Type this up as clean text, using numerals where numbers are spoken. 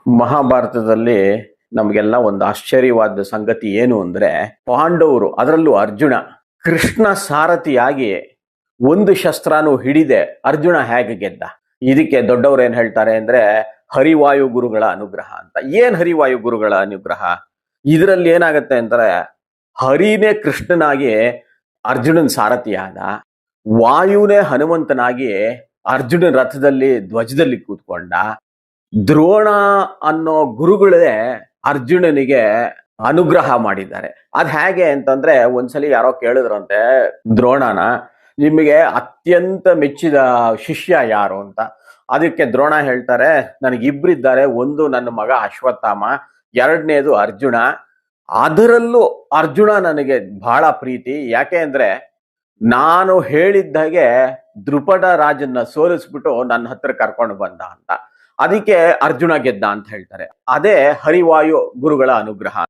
ಮಹಾಭಾರತದಲ್ಲಿ ನಮಗೆಲ್ಲ ಒಂದು ಆಶ್ಚರ್ಯವಾದ ಸಂಗತಿ ಏನು ಅಂದ್ರೆ, ಪಾಂಡವರು ಅದರಲ್ಲೂ ಅರ್ಜುನ ಕೃಷ್ಣ ಸಾರಥಿಯಾಗಿ ಒಂದು ಶಸ್ತ್ರನೂ ಹಿಡಿದೆ ಅರ್ಜುನ ಹೇಗೆ ಗೆದ್ದ? ಇದಕ್ಕೆ ದೊಡ್ಡವರು ಏನ್ ಹೇಳ್ತಾರೆ ಅಂದ್ರೆ, ಹರಿವಾಯು ಗುರುಗಳ ಅನುಗ್ರಹ ಅಂತ. ಏನ್ ಹರಿವಾಯು ಗುರುಗಳ ಅನುಗ್ರಹ? ಇದರಲ್ಲಿ ಏನಾಗತ್ತೆ ಅಂದ್ರೆ, ಹರಿನೇ ಕೃಷ್ಣನಾಗಿ ಅರ್ಜುನನ್ ಸಾರಥಿಯಾದ, ವಾಯುನೇ ಹನುಮಂತನಾಗಿ ಅರ್ಜುನ ರಥದಲ್ಲಿ ಧ್ವಜದಲ್ಲಿ ಕೂತ್ಕೊಂಡ, ದ್ರೋಣ ಅನ್ನೋ ಗುರುಗಳೇ ಅರ್ಜುನನಿಗೆ ಅನುಗ್ರಹ ಮಾಡಿದ್ದಾರೆ. ಅದ್ ಹೇಗೆ ಅಂತಂದ್ರೆ, ಒಂದ್ಸಲಿ ಯಾರೋ ಕೇಳಿದ್ರಂತೆ ದ್ರೋಣನ, ನಿಮಗೆ ಅತ್ಯಂತ ಮೆಚ್ಚಿದ ಶಿಷ್ಯ ಯಾರು ಅಂತ. ಅದಕ್ಕೆ ದ್ರೋಣ ಹೇಳ್ತಾರೆ, ನನಗಿಬ್ರಿದ್ದಾರೆ, ಒಂದು ನನ್ನ ಮಗ ಅಶ್ವತ್ಥಾಮ, ಎರಡನೇದು ಅರ್ಜುನ. ಅದರಲ್ಲೂ ಅರ್ಜುನ ನನಗೆ ಬಹಳ ಪ್ರೀತಿ. ಯಾಕೆ ಅಂದ್ರೆ, ನಾನು ಹೇಳಿದ್ದಾಗೆ ದ್ರುಪದ ರಾಜನ್ನ ಸೋಲಿಸ್ಬಿಟ್ಟು ನನ್ನ ಹತ್ರ ಕರ್ಕೊಂಡು ಬಂದ ಅಂತ. ಅದಕ್ಕೆ ಅರ್ಜುನ ಗೆದ್ದ ಅಂತ ಹೇಳ್ತಾರೆ. ಅದೇ ಹರಿವಾಯು ಗುರುಗಳ ಅನುಗ್ರಹ.